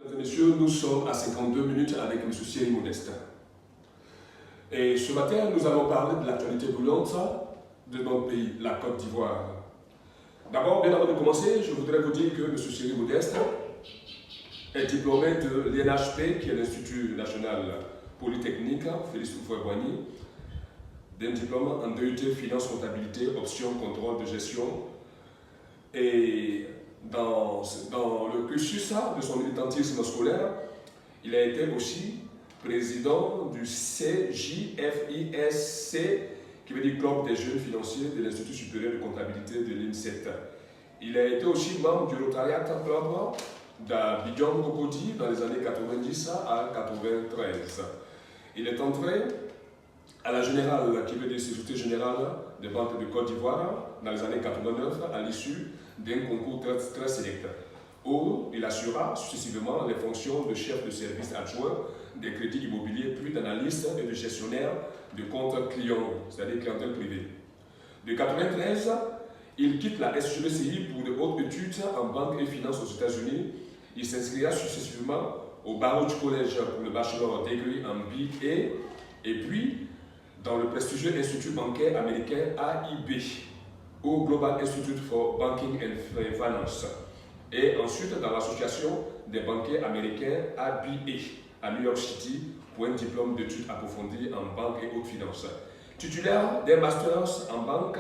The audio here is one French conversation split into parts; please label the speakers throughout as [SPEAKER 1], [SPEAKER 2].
[SPEAKER 1] Mesdames et messieurs, nous sommes à 52 minutes avec M. Cyril Modeste. Et ce matin, nous allons parler de l'actualité brûlante de notre pays, la Côte d'Ivoire. D'abord, bien avant de commencer, je voudrais vous dire que M. Cyril Modeste est diplômé de l'INHP, qui est l'Institut National Polytechnique, Félix Houphouët-Boigny, d'un diplôme en DUT Finance Comptabilité, option contrôle de gestion. Et dans le cursus de son militantisme scolaire, il a été aussi président du CJFISC, qui veut dire Club des jeunes financiers de l'Institut supérieur de comptabilité de l'INSET. Il a été aussi membre du Rotariat Club d'Abidjan Cocody dans les années 90 à 93. Il est entré à la Générale, qui veut dire Société Générale des Banques de Côte d'Ivoire, dans les années 89, à l'issue d'un concours très sélect, où il assura successivement les fonctions de chef de service adjoint des crédits immobiliers, puis d'analyste et de gestionnaire de comptes clients, c'est-à-dire clientèle privée. De 1993, il quitte la SGBCI pour de hautes études en banque et finance aux États-Unis. Il s'inscrira successivement au Baruch College pour le Bachelor Degree en BA, et puis dans le prestigieux Institut bancaire américain AIB, au Global Institute for Banking and Finance, et ensuite dans l'association des banquiers américains ABA à New York City pour un diplôme d'études approfondies en banque et haute finance. Titulaire d'un master en banque,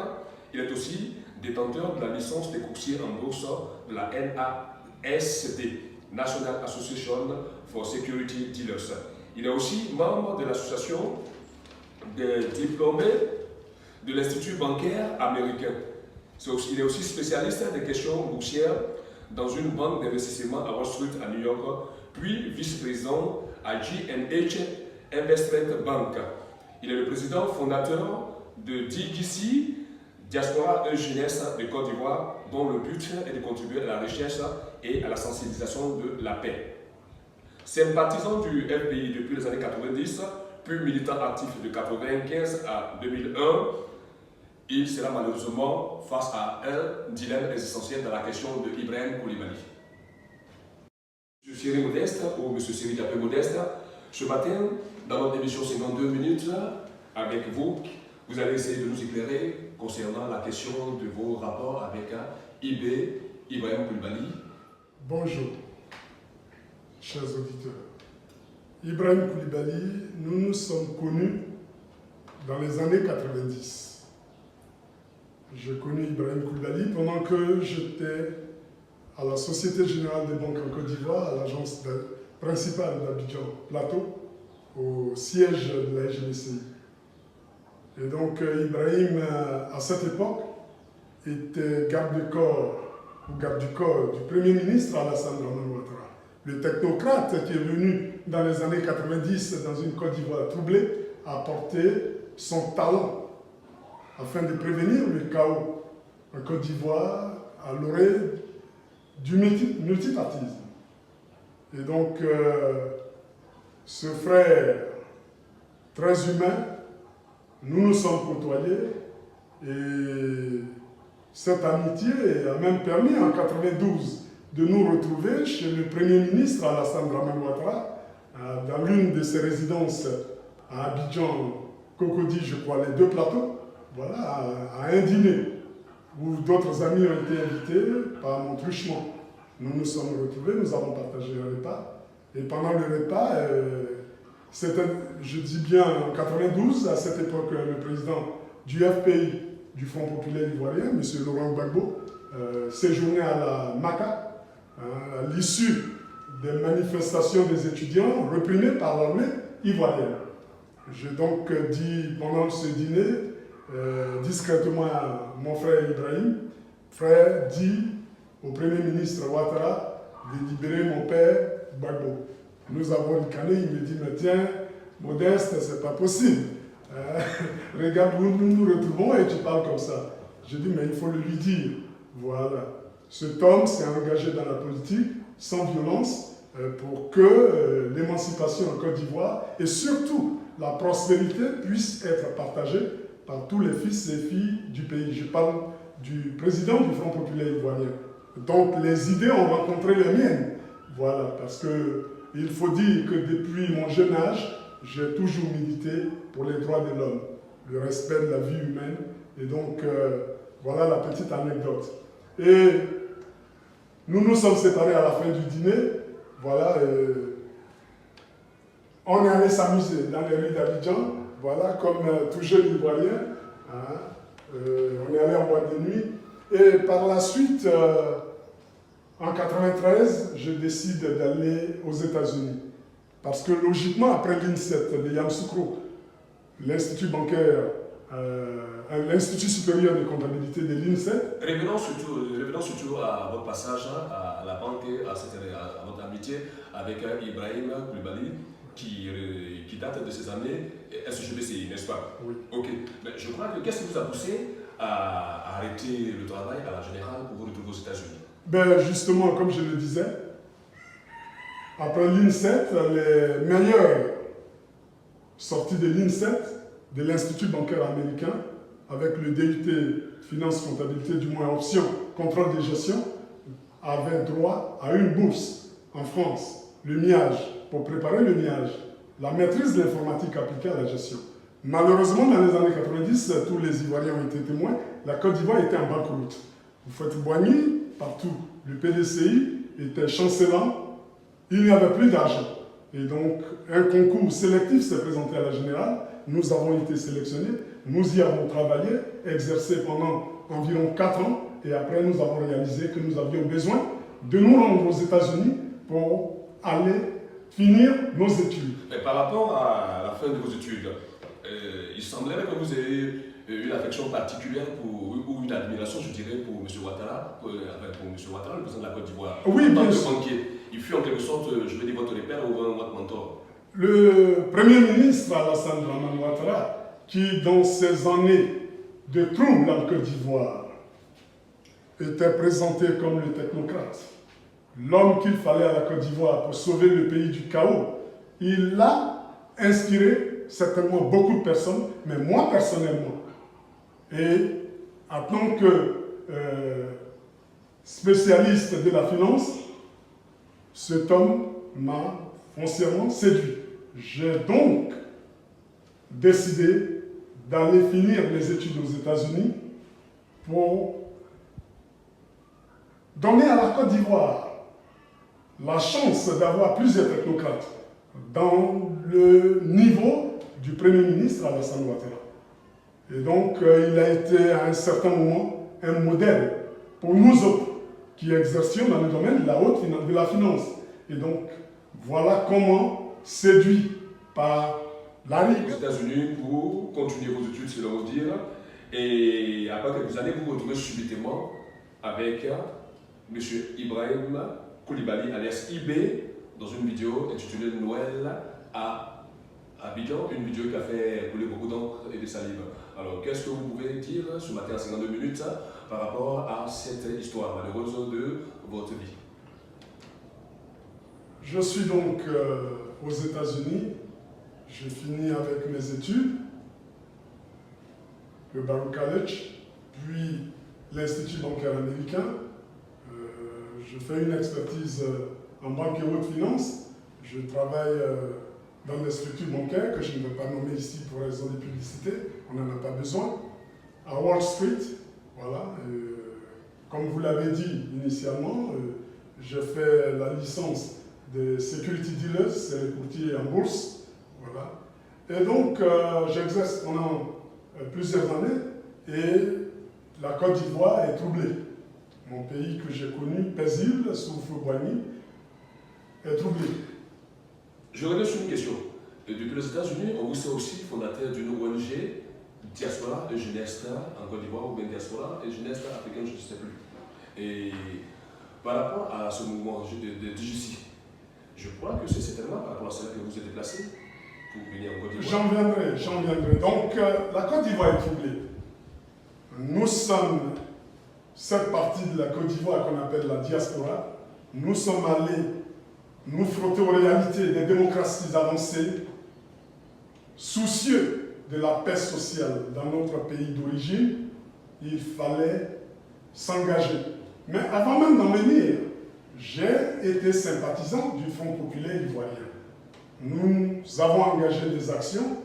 [SPEAKER 1] il est aussi détenteur de la licence des courtiers en bourse de la NASD, National Association for Security Dealers. Il est aussi membre de l'association des diplômés de l'Institut bancaire américain. Il est aussi spécialiste des questions boursières dans une banque d'investissement à Wall Street à New York, puis vice-président à G&H Investment Bank. Il est le président fondateur de DGC, Diaspora Jeunesse de Côte d'Ivoire, dont le but est de contribuer à la recherche et à la sensibilisation de la paix. Sympathisant du FPI depuis les années 90, puis militant actif de 1995 à 2001, il sera malheureusement face à un dilemme essentiel dans la question de Ibrahim Coulibaly. M. Cyril Modeste, ou M. Cyril Diapé Modeste, ce matin, dans notre émission 52 minutes, avec vous, vous allez essayer de nous éclairer concernant la question de vos rapports avec Ibrahim Coulibaly.
[SPEAKER 2] Bonjour, chers auditeurs. Ibrahim Coulibaly, nous nous sommes connus dans les années 90. J'ai connu Ibrahim Coulibaly pendant que j'étais à la Société Générale des Banques en Côte d'Ivoire, à l'agence principale d'Abidjan Plateau, au siège de la SGBCI. Et donc Ibrahim, à cette époque, était garde du corps du Premier ministre Alassane Dramane Ouattara. Le technocrate qui est venu dans les années 90 dans une Côte d'Ivoire troublée a apporté son talent afin de prévenir le chaos en Côte d'Ivoire à l'orée du multipartisme. Et donc, ce frère très humain, nous nous sommes côtoyés et cette amitié a même permis en 1992 de nous retrouver chez le Premier ministre Alassane Dramane Ouattara dans l'une de ses résidences à Abidjan, Cocody, je crois, les deux plateaux. Voilà, à un dîner où d'autres amis ont été invités par mon truchement. Nous nous sommes retrouvés, nous avons partagé un repas. Et pendant le repas, c'était, je dis bien en 92, à cette époque, le président du FPI, du Front populaire ivoirien, M. Laurent Gbagbo, séjournait à la MACA, à l'issue des manifestations des étudiants réprimées par l'armée ivoirienne. J'ai donc dit pendant ce dîner, discrètement à mon frère Ibrahim, frère, dit au Premier ministre Ouattara de libérer mon père Gbagbo. Nous avons ricané, il me dit, mais tiens, Modeste, c'est pas possible. Regarde où nous nous retrouvons et tu parles comme ça. Je dis, mais il faut le lui dire. Voilà. Cet homme s'est engagé dans la politique sans violence pour que l'émancipation en Côte d'Ivoire et surtout la prospérité puisse être partagée par tous les fils et filles du pays. Je parle du président du Front populaire ivoirien. Donc les idées ont rencontré les miennes. Voilà, parce qu'il faut dire que depuis mon jeune âge, j'ai toujours milité pour les droits de l'homme, le respect de la vie humaine. Et donc, voilà la petite anecdote. Et nous nous sommes séparés à la fin du dîner. Voilà, on est allé s'amuser dans les rues d'Abidjan, voilà, comme tout jeune Ivoirien. Hein. On est allé en boîte de nuit. Et par la suite, en 1993, je décide d'aller aux États-Unis. Parce que logiquement, après l'INSET de Yamoussoukro, l'Institut bancaire, l'Institut supérieur de comptabilité de l'INSET.
[SPEAKER 1] Revenons surtout à votre passage à la banque, à votre amitié avec Ibrahim Koulibaly, qui date de ces années SGBCI, n'est-ce pas?
[SPEAKER 2] Oui.
[SPEAKER 1] Ok. Mais je crois que qu'est-ce qui vous a poussé à arrêter le travail à la Générale pour vous retrouver aux États-Unis?
[SPEAKER 2] Ben justement, comme je le disais, après l'INSET, les meilleurs sortis de l'INSET, de l'Institut bancaire américain, avec le DUT Finance Comptabilité, du moins option contrôle de gestion, avaient droit à une bourse en France, le MIAGE, pour préparer le MIAGE, la maîtrise de l'informatique appliquée à la gestion. Malheureusement, dans les années 90, tous les Ivoiriens ont été témoins, la Côte d'Ivoire était en banqueroute. Vous faites Boigny, partout. Le PDCI était chancelant, il n'y avait plus d'argent. Et donc, un concours sélectif s'est présenté à la Générale. Nous avons été sélectionnés, nous y avons travaillé, exercé pendant environ 4 ans, et après nous avons réalisé que nous avions besoin de nous rendre aux États-Unis pour aller finir nos études.
[SPEAKER 1] Mais par rapport à la fin de vos études, il semblerait que vous ayez une affection particulière ou une admiration, je dirais, pour M. Ouattara, pour M. Ouattara, le président de la Côte d'Ivoire.
[SPEAKER 2] Oui, bien sûr.
[SPEAKER 1] Il fut en quelque sorte, je vais dire, votre repère ou votre mentor.
[SPEAKER 2] Le Premier ministre Alassane Dramane Ouattara, qui dans ces années de troubles en Côte d'Ivoire, était présenté comme le technocrate, l'homme qu'il fallait à la Côte d'Ivoire pour sauver le pays du chaos, il a inspiré certainement beaucoup de personnes, mais moi personnellement. Et en tant que spécialiste de la finance, cet homme m'a foncièrement séduit. J'ai donc décidé d'aller finir mes études aux États-Unis pour donner à la Côte d'Ivoire la chance d'avoir plusieurs technocrates dans le niveau du Premier ministre Alassane Ouattara. Et donc, il a été à un certain moment un modèle pour nous autres qui exercions dans le domaine de la finance. Et donc, voilà comment, séduit par la Ligue.
[SPEAKER 1] Aux États-Unis pour continuer vos études, c'est le mot dire. Et après quelques années, vous vous retrouvez subitement avec M. Ibrahim Koulibaly, alias IB, dans une vidéo intitulée Noël à Abidjan, une vidéo qui a fait couler beaucoup d'encre et de salive. Alors, qu'est-ce que vous pouvez dire ce matin à 52 minutes par rapport à cette histoire malheureuse de votre vie?
[SPEAKER 2] Je suis donc aux États-Unis. J'ai fini avec mes études, le Baruch College, puis l'Institut bancaire américain. Je fais une expertise en banque et haute finance. Je travaille dans des structures bancaires que je ne vais pas nommer ici pour raison de publicité. On n'en a pas besoin. À Wall Street, voilà. Comme vous l'avez dit initialement, je fais la licence de Security Dealers, c'est les courtiers en bourse. Voilà. Et donc, j'exerce pendant plusieurs années et la Côte d'Ivoire est troublée. Mon pays que j'ai connu, paisible, sauf Boigny, est troublé.
[SPEAKER 1] Je reviens sur une question. Depuis les États-Unis, on vous sait aussi fondateur d'une ONG, Diaspora et Jeunesse en Côte d'Ivoire, ou bien Diaspora et Jeunesse africaine, je ne sais plus. Et par rapport à ce mouvement de DJC, je crois que c'est certainement par rapport à cela que vous êtes déplacé pour venir en Côte d'Ivoire.
[SPEAKER 2] J'en viendrai. Donc, la Côte d'Ivoire est troublée. Nous sommes, cette partie de la Côte d'Ivoire qu'on appelle la diaspora, nous sommes allés nous frotter aux réalités des démocraties avancées, soucieux de la paix sociale dans notre pays d'origine. Il fallait s'engager. Mais avant même d'en venir, j'ai était sympathisant du Front populaire ivoirien. Nous avons engagé des actions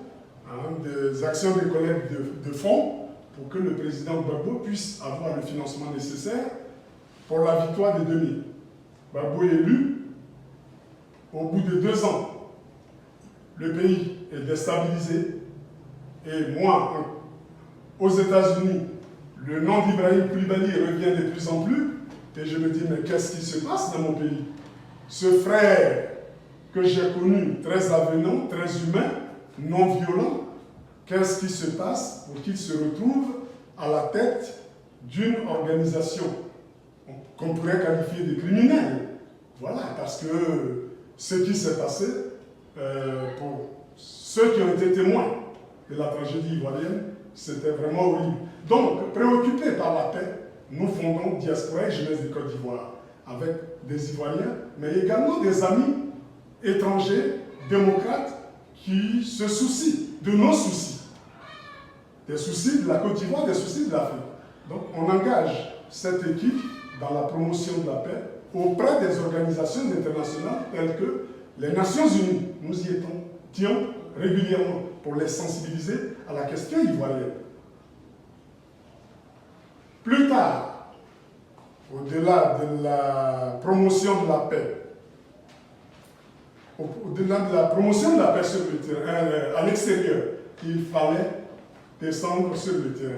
[SPEAKER 2] de collecte de fonds pour que le président Gbagbo puisse avoir le financement nécessaire pour la victoire des 2000. Gbagbo est élu. Au bout de 2 ans, le pays est déstabilisé. Et moi, aux États-Unis, le nom d'Ibrahim Koulibaly revient de plus en plus. Et je me dis, mais qu'est-ce qui se passe dans mon pays? Ce frère que j'ai connu, très avenant, très humain, non violent, qu'est-ce qui se passe pour qu'il se retrouve à la tête d'une organisation qu'on pourrait qualifier de criminelle? Voilà, parce que ce qui s'est passé, pour ceux qui ont été témoins de la tragédie ivoirienne, c'était vraiment horrible. Donc, préoccupés par la paix, nous fondons Diaspora et Jeunesse de Côte d'Ivoire avec des Ivoiriens, mais également des amis étrangers, démocrates, qui se soucient de nos soucis. Des soucis de la Côte d'Ivoire, des soucis de l'Afrique. Donc, on engage cette équipe dans la promotion de la paix auprès des organisations internationales telles que les Nations Unies. Nous y étions régulièrement pour les sensibiliser à la question ivoirienne. Plus tard, au-delà de la promotion de la paix, au-delà de la promotion de la paix sur le terrain, à l'extérieur, il fallait descendre sur le terrain.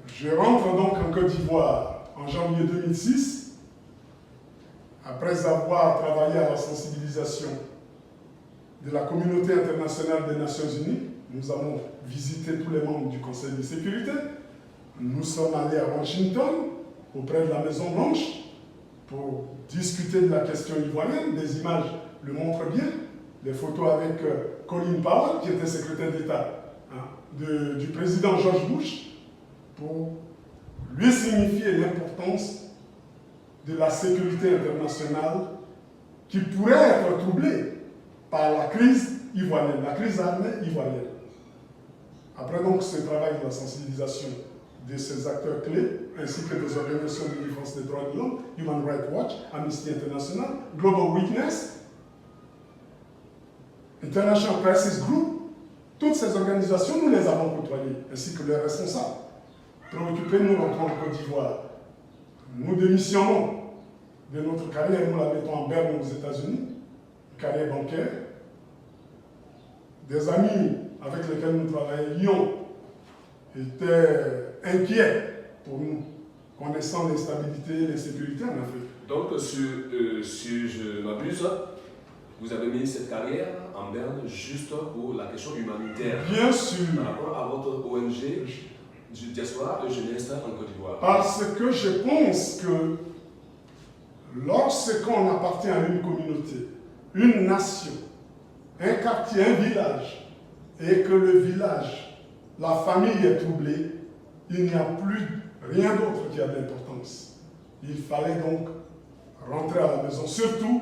[SPEAKER 2] Je rentre donc en Côte d'Ivoire en janvier 2006, après avoir travaillé à la sensibilisation de la communauté internationale des Nations Unies. Nous avons visité tous les membres du Conseil de sécurité. Nous sommes allés à Washington, auprès de la Maison Blanche, pour discuter de la question ivoirienne. Les images le montrent bien. Des photos avec Colin Powell, qui était secrétaire d'État du président George Bush, pour lui signifier l'importance de la sécurité internationale qui pourrait être troublée par la crise ivoirienne, la crise armée ivoirienne. Après donc ce travail de la sensibilisation de ces acteurs clés, ainsi que des organisations de défense des droits de l'homme, Human Rights Watch, Amnesty International, Global Witness, International Crisis Group, toutes ces organisations, nous les avons côtoyées, ainsi que leurs responsables. Préoccupés, nous rentrons en Côte d'Ivoire. Nous démissionnons de notre carrière, nous la mettons en berne aux États-Unis, une carrière bancaire. Des amis avec lesquels nous travaillions étaient inquiets pour nous, connaissant l'instabilité et l'insécurité en Afrique.
[SPEAKER 1] Donc, si je m'abuse, vous avez mis cette carrière en berne juste pour la question humanitaire.
[SPEAKER 2] Bien sûr.
[SPEAKER 1] Par rapport à votre ONG du Diaspora et Jeunesse en Côte d'Ivoire.
[SPEAKER 2] Parce que je pense que lorsqu'on appartient à une communauté, une nation, un quartier, un village, et que le village, la famille est troublée, il n'y a plus rien d'autre qui a d'importance. Il fallait donc rentrer à la maison. Surtout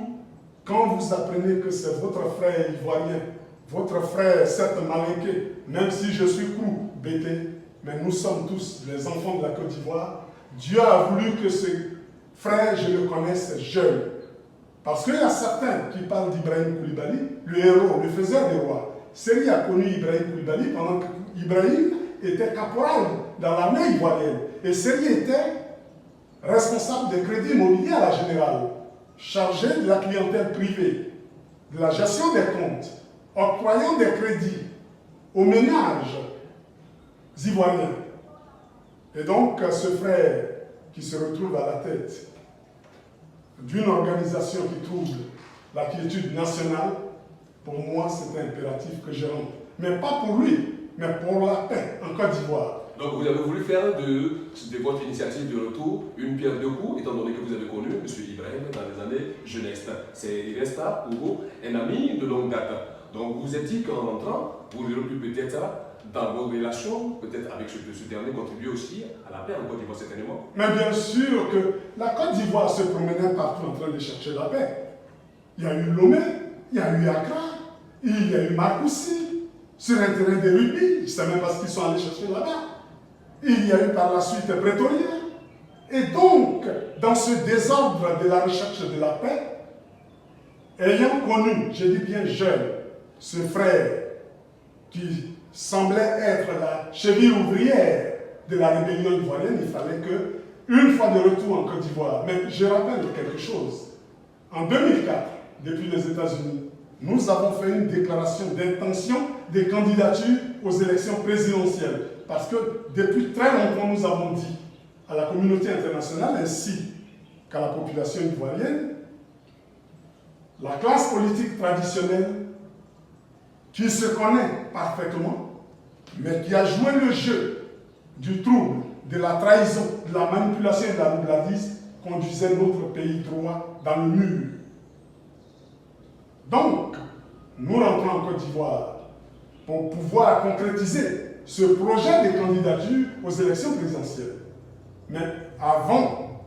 [SPEAKER 2] quand vous apprenez que c'est votre frère ivoirien, votre frère certes malinqué, même si je suis crou, bêté, mais nous sommes tous les enfants de la Côte d'Ivoire. Dieu a voulu que ce frère, je le connaisse jeune. Parce qu'il y a certains qui parlent d'Ibrahim Koulibaly, le héros, le faiseur des rois. Série a connu Ibrahim Koulibaly pendant qu'Ibrahim était caporal dans l'armée ivoirienne. Et Série était responsable des crédits immobiliers à la générale, chargé de la clientèle privée, de la gestion des comptes, octroyant des crédits aux ménages ivoiriens. Et donc, ce frère qui se retrouve à la tête d'une organisation qui trouble la quiétude nationale, pour moi, c'est impératif que je rentre. Mais pas pour lui, mais pour la paix en Côte d'Ivoire.
[SPEAKER 1] Donc, vous avez voulu faire de votre initiative de retour une pierre deux coups, étant donné que vous avez connu M. Ibrahim dans les années jeunesse. Il reste pour vous un ami de longue date. Donc, vous êtes dit qu'en rentrant, vous auriez pu peut-être, dans vos relations, peut-être avec ce dernier, contribuer aussi à la paix en Côte d'Ivoire certainement.
[SPEAKER 2] Mais bien sûr que la Côte d'Ivoire se promenait partout en train de chercher la paix. Il y a eu Lomé, il y a eu Accra, il y a eu Marcoussis, sur un terrain de rugby, je ne sais même pas ce qu'ils sont allés chercher là-bas. Il y a eu par la suite Pretoria, Et donc, dans ce désordre de la recherche de la paix, ayant connu, je dis bien jeune, ce frère qui semblait être la cheville ouvrière de la rébellion ivoirienne, il fallait que, une fois de retour en Côte d'Ivoire, mais je rappelle quelque chose, en 2004, depuis les États-Unis, nous avons fait une déclaration d'intention de candidature aux élections présidentielles. Parce que depuis très longtemps, nous avons dit à la communauté internationale ainsi qu'à la population ivoirienne, la classe politique traditionnelle qui se connaît parfaitement, mais qui a joué le jeu du trouble, de la trahison, de la manipulation et de la roublardise, conduisait notre pays droit dans le mur. Donc, nous rentrons en Côte d'Ivoire pour pouvoir concrétiser ce projet de candidature aux élections présidentielles. Mais avant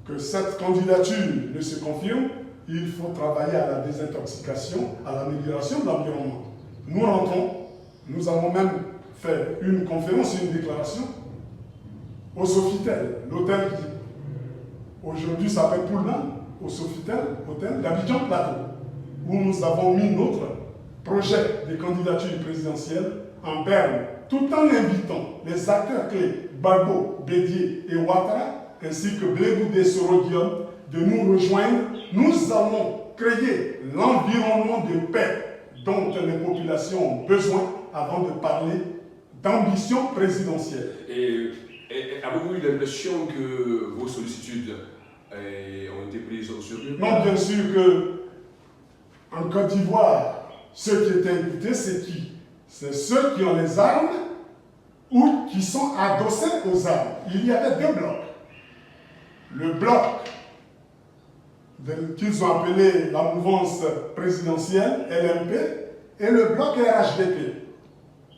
[SPEAKER 2] que cette candidature ne se confirme, il faut travailler à la désintoxication, à l'amélioration de l'environnement. Nous rentrons, nous avons même fait une conférence, une déclaration au Sofitel, l'hôtel qui aujourd'hui s'appelle Pullman, au Sofitel, hôtel d'Abidjan Plateau, où nous avons mis notre projet de candidature présidentielle en berne, tout en invitant les acteurs clés, Gbagbo, Bédié et Ouattara, ainsi que Blé-Goudé Soro-Guillaume, de nous rejoindre. Nous allons créer l'environnement de paix dont les populations ont besoin avant de parler d'ambition présidentielle.
[SPEAKER 1] Et avez-vous eu l'impression que vos sollicitudes ont été prises au sérieux?
[SPEAKER 2] Non, bien sûr que en Côte d'Ivoire, ceux qui étaient écoutés, c'est qui? C'est ceux qui ont les armes ou qui sont adossés aux armes. Il y avait deux blocs. Le bloc qu'ils ont appelé la mouvance présidentielle, LMP, et le bloc RHDP,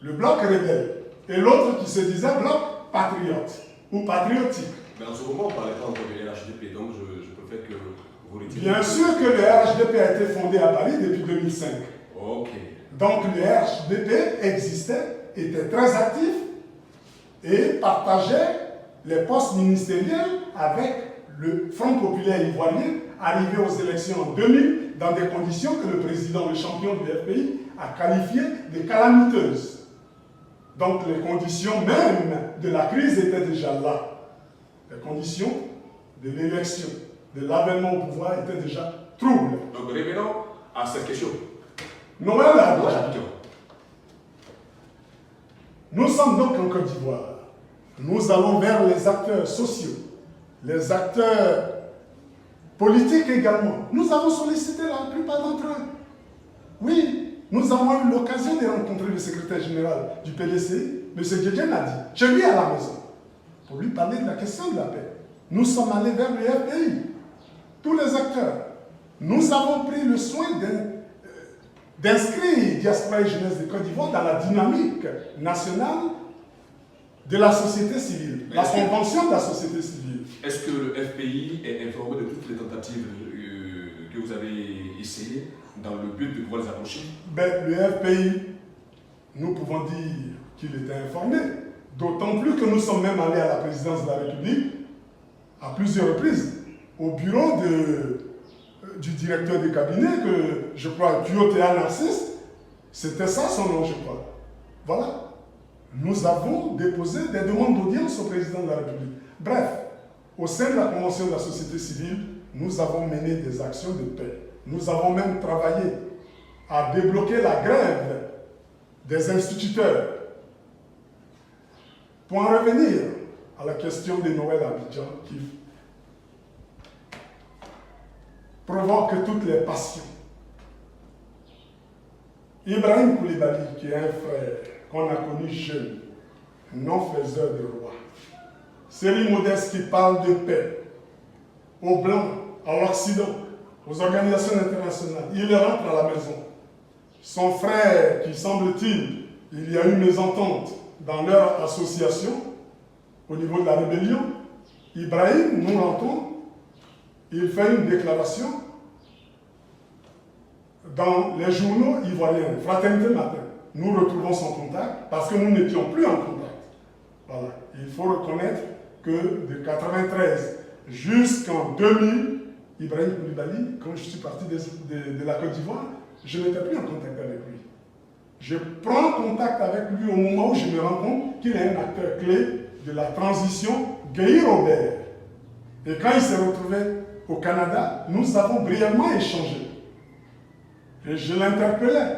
[SPEAKER 2] le bloc rebelle, et l'autre qui se disait bloc patriote ou patriotique.
[SPEAKER 1] Mais en ce moment, on ne parlait pas encore de RHDP, donc je préfère que vous retirez.
[SPEAKER 2] Bien sûr que le RHDP a été fondé à Paris depuis 2005.
[SPEAKER 1] Ok.
[SPEAKER 2] Donc le RHDP existait, était très actif et partageait les postes ministériels avec le Front populaire ivoirien, arrivé aux élections en 2000 dans des conditions que le président, le champion du FPI, a qualifiées de calamiteuses. Donc les conditions même de la crise étaient déjà là. Les conditions de l'élection, de l'avènement au pouvoir étaient déjà troubles.
[SPEAKER 1] Donc revenons à cette question.
[SPEAKER 2] Noël à Abidjan. Nous sommes donc en Côte d'Ivoire. Nous allons vers les acteurs sociaux, les acteurs politiques également. Nous avons sollicité la plupart d'entre eux. Oui, nous avons eu l'occasion de rencontrer le secrétaire général du PDC, M. Djedjen a dit, chez lui à la maison, pour lui parler de la question de la paix. Nous sommes allés vers le FPI, tous les acteurs. Nous avons pris le soin d'inscrire Diaspora et Jeunesse de Côte d'Ivoire dans la dynamique nationale de la société civile, la convention de la société civile.
[SPEAKER 1] Est-ce que le FPI est informé de toutes les tentatives que vous avez essayées dans le but de pouvoir les approcher?
[SPEAKER 2] Le FPI, nous pouvons dire qu'il était informé, d'autant plus que nous sommes même allés à la présidence de la République à plusieurs reprises, au bureau du directeur de cabinet, que je crois, Théa Narcisse, c'était ça son nom, je crois. Voilà. Nous avons déposé des demandes d'audience au président de la République. Bref, au sein de la Convention de la société civile, nous avons mené des actions de paix. Nous avons même travaillé à débloquer la grève des instituteurs. Pour en revenir à la question de Noël à Abidjan, qui provoque toutes les passions. Ibrahim Koulibaly, qui est un frère qu'on a connu jeune, non-faiseur de roi. Céline Modeste qui parle de paix aux Blancs, à l'Occident, aux organisations internationales. Il rentre à la maison. Son frère, qui semble-t-il, il y a eu mésentente dans leur association au niveau de la rébellion. Ibrahim, nous l'entendons, il fait une déclaration dans les journaux ivoiriens, Fraternité Matin. Nous retrouvons son contact parce que nous n'étions plus en contact. Voilà. Il faut reconnaître que de 93 jusqu'en 2000, Ibrahim Koulibaly, quand je suis parti de la Côte d'Ivoire, je n'étais plus en contact avec lui. Je prends contact avec lui au moment où je me rends compte qu'il est un acteur clé de la transition Gueye-Robert. Et quand il s'est retrouvé au Canada, nous avons brièvement échangé. Et je l'interpellais.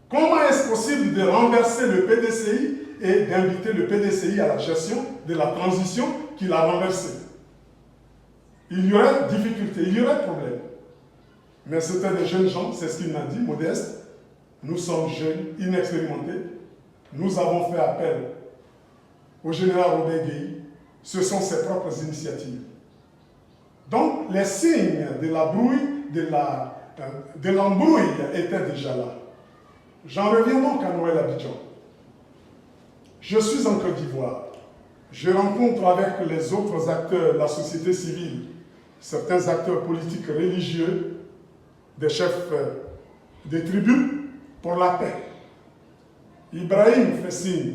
[SPEAKER 2] Comment est-ce possible de renverser le PDCI et d'inviter le PDCI à la gestion de la transition qu'il a renversée? Il y aurait difficulté, il y aurait problème. Mais c'était des jeunes gens, c'est ce qu'il m'a dit, modeste. Nous sommes jeunes, inexpérimentés. Nous avons fait appel au général Robert Gueye. Ce sont ses propres initiatives. Donc, les signes de la brouille, de l'embrouille étaient déjà là. J'en reviens donc à Noël Abidjan. Je suis en Côte d'Ivoire. Je rencontre avec les autres acteurs de la société civile, certains acteurs politiques religieux, des chefs des tribus pour la paix. Ibrahim fait signe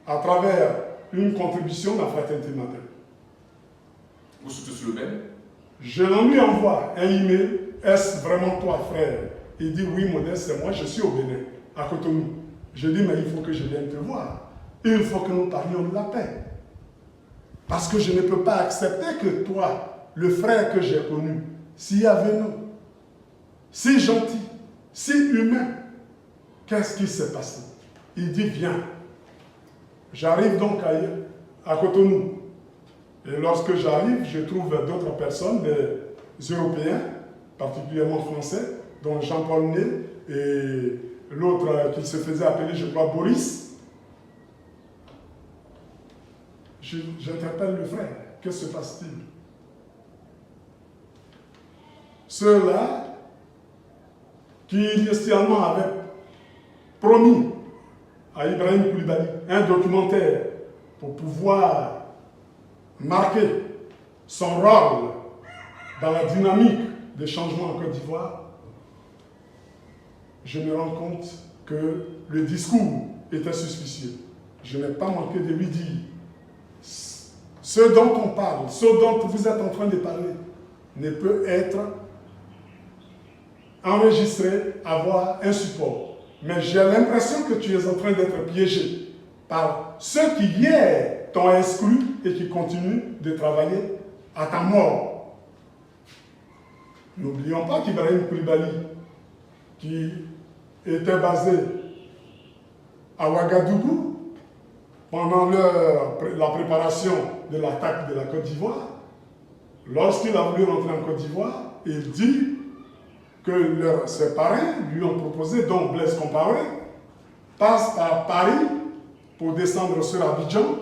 [SPEAKER 2] à travers une contribution dans Fraternité Matin.
[SPEAKER 1] Vous soutenez sur le même?
[SPEAKER 2] Je lui envoie un email. Est-ce vraiment toi, frère? Il dit oui, Modeste, c'est moi, je suis au Bénin, à Cotonou. Je dis, mais il faut que je vienne te voir. Il faut que nous parlions de la paix. Parce que je ne peux pas accepter que toi, le frère que j'ai connu, si venant, si gentil, si humain, qu'est-ce qui s'est passé? Il dit, viens. J'arrive donc à Cotonou. Et lorsque j'arrive, je trouve d'autres personnes, des Européens, particulièrement français, dont Jean-Paul Ney et l'autre qui se faisait appeler, je crois, Boris. J'interpelle le frère. Que se passe-t-il? Ceux-là, qui initialement avaient promis à Ibrahim Koulibaly un documentaire pour pouvoir marquer son rôle dans la dynamique des changements en Côte d'Ivoire, je me rends compte que le discours était suspicieux. Je n'ai pas manqué de lui dire ce dont on parle, ce dont vous êtes en train de parler, ne peut être enregistré, avoir un support. Mais j'ai l'impression que tu es en train d'être piégé par ceux qui hier t'ont exclu et qui continuent de travailler à ta mort. N'oublions pas qu'Ibrahim Koulibaly, qui était basé à Ouagadougou pendant la préparation de l'attaque de la Côte d'Ivoire, lorsqu'il a voulu rentrer en Côte d'Ivoire, il dit que ses parrains lui ont proposé, dont Blaise Compaoré, passe par Paris pour descendre sur Abidjan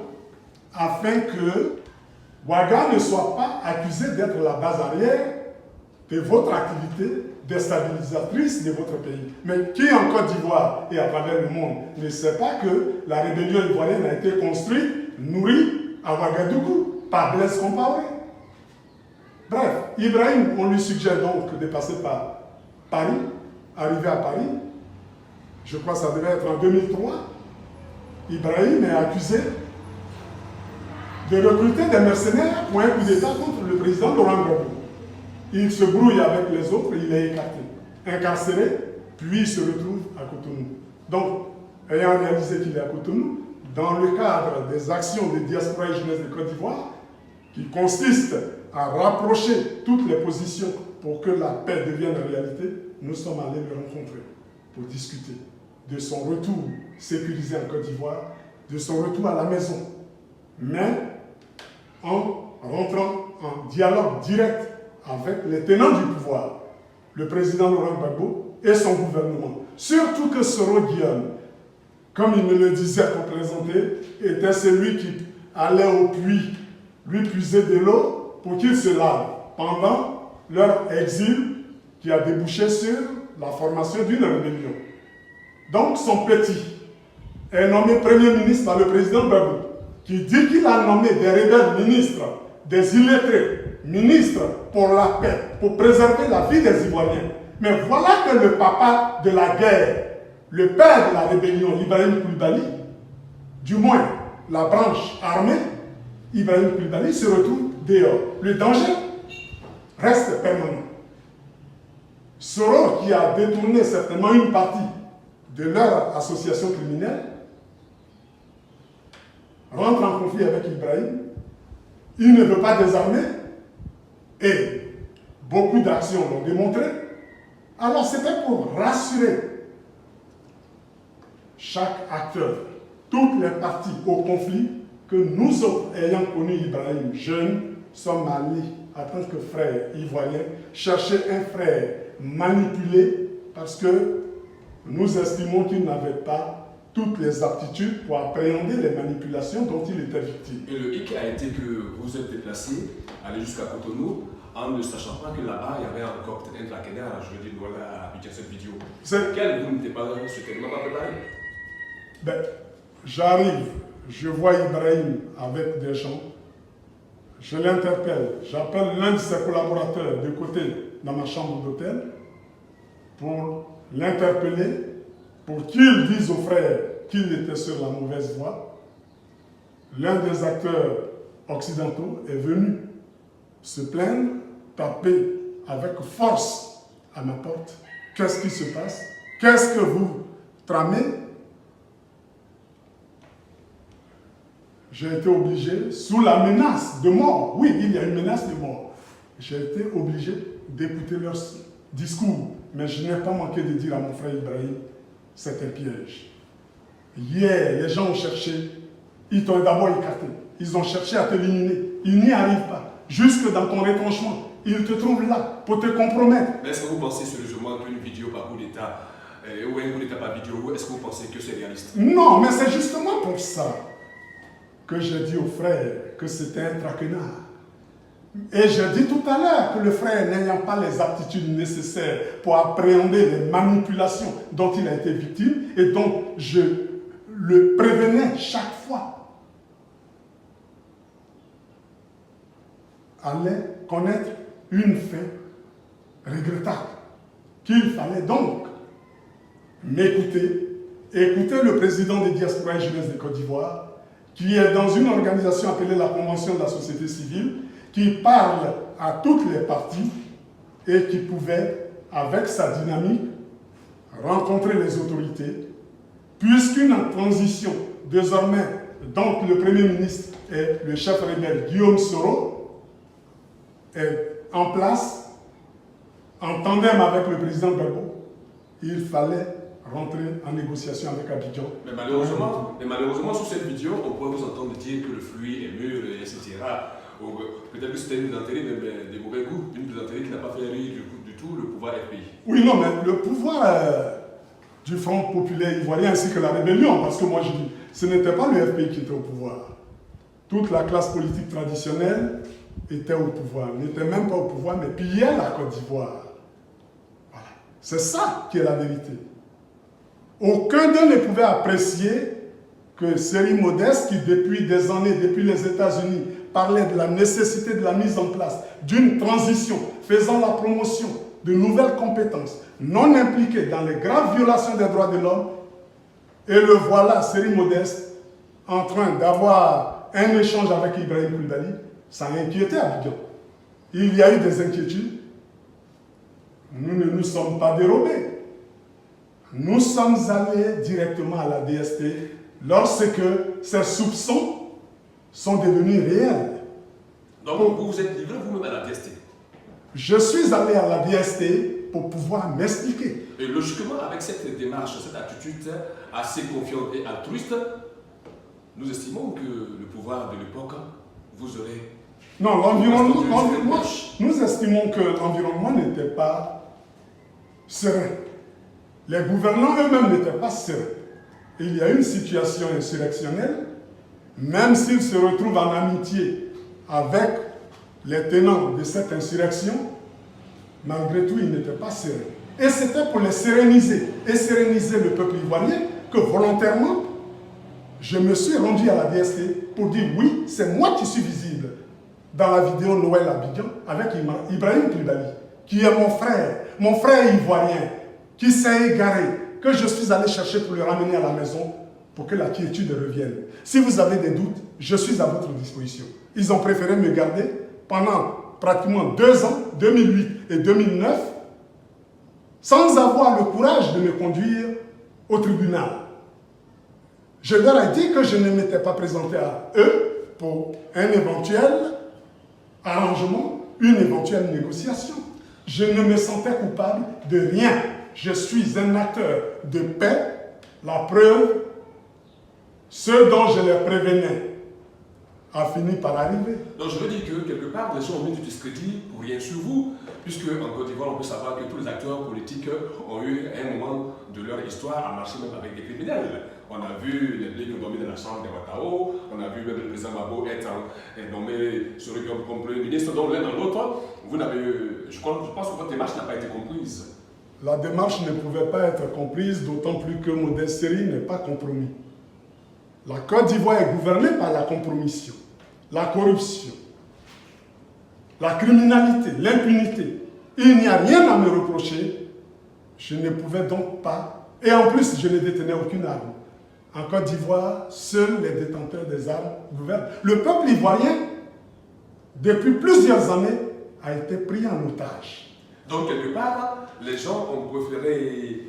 [SPEAKER 2] afin que Ouaga ne soit pas accusé d'être la base arrière de votre activité déstabilisatrice de votre pays. Mais qui en Côte d'Ivoire et à travers le monde ne sait pas que la rébellion ivoirienne a été construite, nourrie à Ouagadougou par Blaise Compaoré. Bref, Ibrahim, on lui suggère donc de passer par Paris, arrivé à Paris, je crois que ça devait être en 2003, Ibrahim est accusé de recruter des mercenaires pour un coup d'État contre le président Laurent Gbagbo. Il se brouille avec les autres, il est écarté, incarcéré, puis il se retrouve à Cotonou. Donc, ayant réalisé qu'il est à Cotonou, dans le cadre des actions de diaspora et jeunesse de Côte d'Ivoire, qui consistent à rapprocher toutes les positions pour que la paix devienne réalité, nous sommes allés le rencontrer pour discuter de son retour sécurisé en Côte d'Ivoire, de son retour à la maison, mais en rentrant en dialogue direct avec les tenants du pouvoir, le président Laurent Gbagbo et son gouvernement. Surtout que Soro Guillaume, comme il me le disait pour présenter, était celui qui allait au puits lui puiser de l'eau pour qu'il se lave pendant leur exil qui a débouché sur la formation d'une rébellion. Donc son petit est nommé Premier ministre par le président Gbagbo, qui dit qu'il a nommé des rebelles ministres, des illettrés, ministres pour la paix, pour préserver la vie des Ivoiriens. Mais voilà que le papa de la guerre, le père de la rébellion, Ibrahim Koulibaly, du moins la branche armée, Ibrahim Koulibaly se retrouve dehors. Le danger reste permanent. Soro, qui a détourné certainement une partie de leur association criminelle, rentre en conflit avec Ibrahim. Il ne veut pas désarmer et beaucoup d'actions l'ont démontré. Alors c'était pour rassurer chaque acteur, toutes les parties au conflit, que nous autres, ayant connu Ibrahim jeune, sommes allés en tant que frères ivoiriens chercher un frère manipulé parce que nous estimons qu'il n'avait pas toutes les aptitudes pour appréhender les manipulations dont il était victime.
[SPEAKER 1] Et le hic a été que vous êtes déplacé, aller jusqu'à Cotonou, en ne sachant pas que là-bas, il y avait encore peut-être un traquenard. Je veux dire, voilà, avec cette vidéo. Quel vous n'étiez pas certainement pas préparé?
[SPEAKER 2] Ben, j'arrive, je vois Ibrahim avec des gens, je l'interpelle, j'appelle l'un de ses collaborateurs de côté dans ma chambre d'hôtel pour l'interpeller, pour qu'il dise aux frères qu'il était sur la mauvaise voie. L'un des acteurs occidentaux est venu se plaindre, taper avec force à ma porte. Qu'est-ce qui se passe? Qu'est-ce que vous tramez? J'ai été obligé, sous la menace de mort, oui, il y a une menace de mort, j'ai été obligé d'écouter leur discours. Mais je n'ai pas manqué de dire à mon frère Ibrahim, c'est un piège. Hier, les gens ont cherché, ils t'ont d'abord écarté, ils ont cherché à t'éliminer, ils n'y arrivent pas. Jusque dans ton retranchement, ils te trouvent là pour te compromettre.
[SPEAKER 1] Mais est-ce que vous pensez sérieusement qu'une vidéo par coup d'État, ou un coup d'État par vidéo, est-ce que vous pensez que c'est réaliste?
[SPEAKER 2] Non, mais c'est justement pour ça que j'ai dit au frère que c'était un traquenard. Et j'ai dit tout à l'heure que le frère, n'ayant pas les aptitudes nécessaires pour appréhender les manipulations dont il a été victime, et donc je le prévenais chaque fois, allait connaître une fin regrettable. Qu'il fallait donc m'écouter, écouter le président des diasporas et jeunesse de Côte d'Ivoire, qui est dans une organisation appelée la Convention de la société civile, qui parle à toutes les parties et qui pouvait, avec sa dynamique, rencontrer les autorités, puisqu'une transition, désormais, donc le Premier ministre et le chef rebelle Guillaume Soro, est en place, en tandem avec le président Gbagbo, il fallait rentrer en négociation avec Abidjan.
[SPEAKER 1] Mais malheureusement, sur cette vidéo, on pourrait vous entendre dire que le fruit est mûr, etc. Peut-être que c'était une plaisanterie de mauvais goût, une plaisanterie qui n'a pas fait rire du tout le pouvoir FPI.
[SPEAKER 2] Oui, non, mais le pouvoir du Front populaire ivoirien ainsi que la rébellion, parce que moi je dis, ce n'était pas le FPI qui était au pouvoir. Toute la classe politique traditionnelle était au pouvoir, n'était même pas au pouvoir, mais pillait la Côte d'Ivoire. Voilà. C'est ça qui est la vérité. Aucun d'eux ne pouvait apprécier que Série Modeste, qui depuis des années, depuis les États-Unis, parlait de la nécessité de la mise en place d'une transition faisant la promotion de nouvelles compétences non impliquées dans les graves violations des droits de l'homme, et le voilà, Série Modeste, en train d'avoir un échange avec Ibrahim Koulibaly. Ça a inquiété Abidjan. Il y a eu des inquiétudes. Nous ne nous sommes pas dérobés. Nous sommes allés directement à la DST lorsque ces soupçons sont devenus réels.
[SPEAKER 1] Donc vous vous êtes livré vous-même à la DST?
[SPEAKER 2] Je suis allé à la DST pour pouvoir m'expliquer.
[SPEAKER 1] Et logiquement, avec cette démarche, cette attitude assez confiante et altruiste, nous estimons que le pouvoir de l'époque, vous aurez...
[SPEAKER 2] Non, l'environnement, nous estimons que l'environnement n'était pas serein. Les gouvernants eux-mêmes n'étaient pas sereins. Il y a une situation insurrectionnelle, même s'ils se retrouvent en amitié avec les tenants de cette insurrection, malgré tout, ils n'étaient pas sereins. Et c'était pour les séréniser, et séréniser le peuple ivoirien, que volontairement, je me suis rendu à la DST pour dire oui, c'est moi qui suis visible dans la vidéo Noël Abidjan avec Ibrahim Koulibaly, qui est mon frère ivoirien, qui s'est égaré, que je suis allé chercher pour le ramener à la maison pour que la quiétude revienne. Si vous avez des doutes, je suis à votre disposition. Ils ont préféré me garder pendant pratiquement 2 ans, 2008 et 2009, sans avoir le courage de me conduire au tribunal. Je leur ai dit que je ne m'étais pas présenté à eux pour un éventuel arrangement, une éventuelle négociation. Je ne me sentais coupable de rien. Je suis un acteur de paix. La preuve, ce dont je les prévenais a fini par arriver.
[SPEAKER 1] Donc je veux dire que quelque part, les gens ont mis du discrédit pour rien sur vous, puisque en Côte d'Ivoire, on peut savoir que tous les acteurs politiques ont eu à un moment de leur histoire à marcher même avec des criminels. On a vu les blés qui ont dormi dans la chambre de Ouattao, on a vu même le président Mabo être nommé sur le comme Premier ministre, donc l'un dans l'autre, vous n'avez, je pense que votre démarche n'a pas été comprise.
[SPEAKER 2] La démarche ne pouvait pas être comprise, d'autant plus que Modeste Seri n'est pas compromis. La Côte d'Ivoire est gouvernée par la compromission, la corruption, la criminalité, l'impunité. Il n'y a rien à me reprocher. Je ne pouvais donc pas, et en plus je ne détenais aucune arme. En Côte d'Ivoire, seuls les détenteurs des armes gouvernent. Le peuple ivoirien, depuis plusieurs années, a été pris en otage.
[SPEAKER 1] Donc, quelque part, les gens ont préféré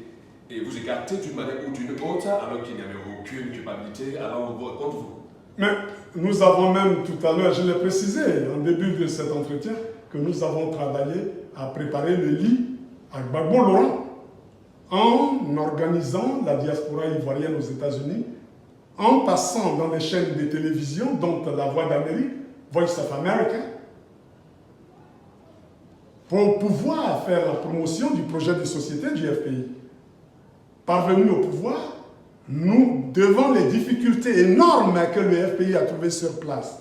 [SPEAKER 1] vous écarter d'une manière ou d'une autre, alors qu'il n'y avait aucune culpabilité contre vous.
[SPEAKER 2] Mais nous avons même tout à l'heure, je l'ai précisé en début de cet entretien, que nous avons travaillé à préparer le lit à Gbagbo Laurent en organisant la diaspora ivoirienne aux États-Unis, en passant dans les chaînes de télévision, dont La Voix d'Amérique, Voice of America, pour pouvoir faire la promotion du projet de société du FPI. Parvenus au pouvoir, nous, devant les difficultés énormes que le FPI a trouvées sur place,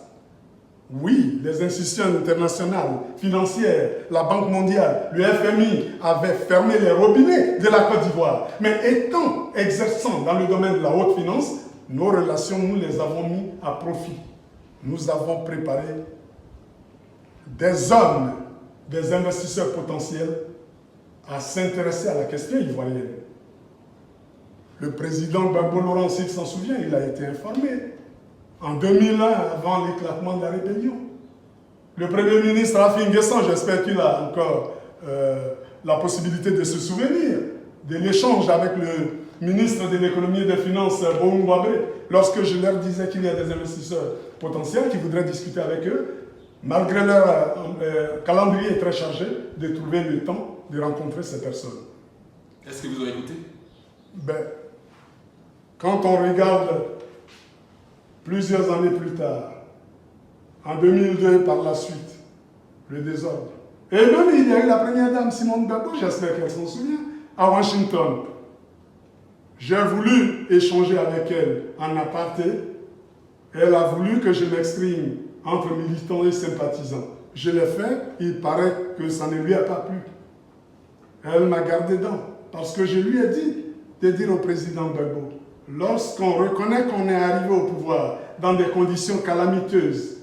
[SPEAKER 2] oui, les institutions internationales, financières, la Banque mondiale, le FMI avaient fermé les robinets de la Côte d'Ivoire. Mais exerçant dans le domaine de la haute finance, nos relations, nous les avons mis à profit. Nous avons préparé des hommes, des investisseurs potentiels à s'intéresser à la question ivoirienne. Le président Gbagbo Laurent, s'il s'en souvient, il a été informé. En 2001, avant l'éclatement de la rébellion. Le Premier ministre Rafi N'Guessan, j'espère qu'il a encore la possibilité de se souvenir de l'échange avec le ministre de l'économie et des finances, Bohou Mbabré, lorsque je leur disais qu'il y a des investisseurs potentiels qui voudraient discuter avec eux, malgré leur calendrier très chargé, de trouver le temps de rencontrer ces personnes.
[SPEAKER 1] Est-ce que vous avez écouté?
[SPEAKER 2] Ben, quand on regarde plusieurs années plus tard, en 2002 par la suite, le désordre. Et même il y a eu la première dame, Simone Gbagbo, j'espère qu'elle s'en souvient, à Washington. J'ai voulu échanger avec elle en aparté. Elle a voulu que je m'exprime entre militants et sympathisants. Je l'ai fait, il paraît que ça ne lui a pas plu. Elle m'a gardé dedans, parce que je lui ai dit de dire au président Gbagbo, lorsqu'on reconnaît qu'on est arrivé au pouvoir dans des conditions calamiteuses,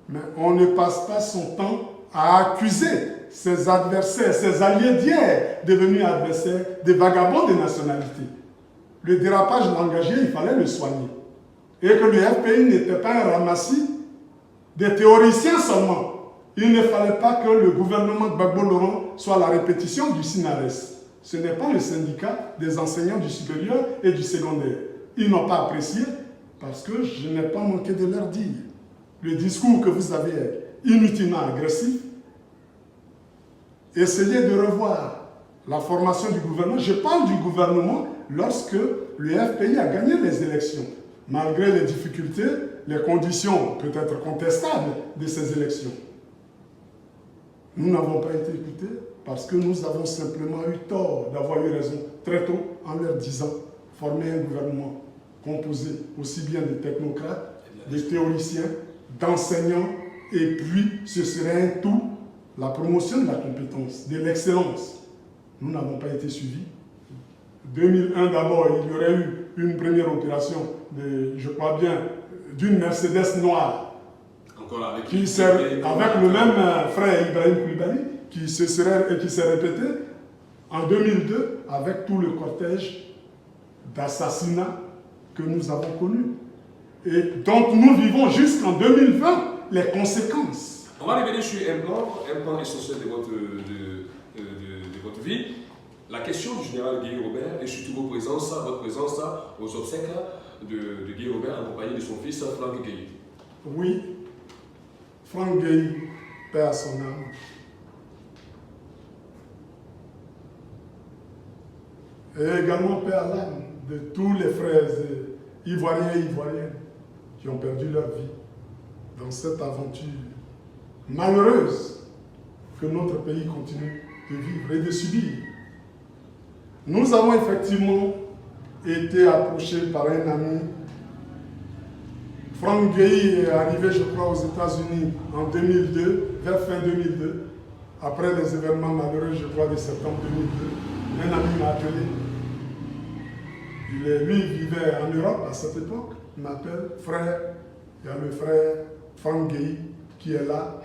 [SPEAKER 2] mais on ne passe pas son temps à accuser ses adversaires, ses alliés d'hier, devenus adversaires des vagabonds de nationalité. Le dérapage langagier, il fallait le soigner. Et que le FPI n'était pas un ramassis des théoriciens seulement. Il ne fallait pas que le gouvernement de Gbagbo Laurent soit la répétition du SINARES. Ce n'est pas le syndicat des enseignants du supérieur et du secondaire. Ils n'ont pas apprécié parce que je n'ai pas manqué de leur dire. Le discours que vous avez est inutilement agressif. Essayez de revoir la formation du gouvernement. Je parle du gouvernement lorsque le FPI a gagné les élections. Malgré les difficultés, les conditions peut-être contestables de ces élections. Nous n'avons pas été écoutés parce que nous avons simplement eu tort d'avoir eu raison très tôt en leur disant former un gouvernement composé aussi bien de technocrates, de théoriciens, d'enseignants, et puis ce serait un tout, la promotion de la compétence, de l'excellence. Nous n'avons pas été suivis. 2001 d'abord, il y aurait eu une première opération, je crois bien, d'une Mercedes noire,
[SPEAKER 1] encore avec
[SPEAKER 2] le même frère Ibrahim Koulibaly, qui s'est répété en 2002 avec tout le cortège d'assassinats que nous avons connu et dont nous vivons jusqu'en 2020 les conséquences.
[SPEAKER 1] On va revenir sur un plan essentiel de votre vie. La question du général Guy Robert et surtout votre présence aux obsèques de Guy Robert en compagnie de son fils Franck Gueye.
[SPEAKER 2] Oui, Franck Gueye, paix à son âme. Et également paix à l'âme de tous les frères ivoiriens et ivoiriennes qui ont perdu leur vie dans cette aventure malheureuse que notre pays continue de vivre et de subir. Nous avons effectivement été approchés par un ami. Franck Gueye est arrivé, je crois, aux États-Unis en 2002, vers fin 2002, après les événements malheureux, je crois, de septembre 2002. Un ami m'a appelé. Lui vivait en Europe à cette époque. Il m'appelle, frère, il y a le frère Franck Gueye qui est là.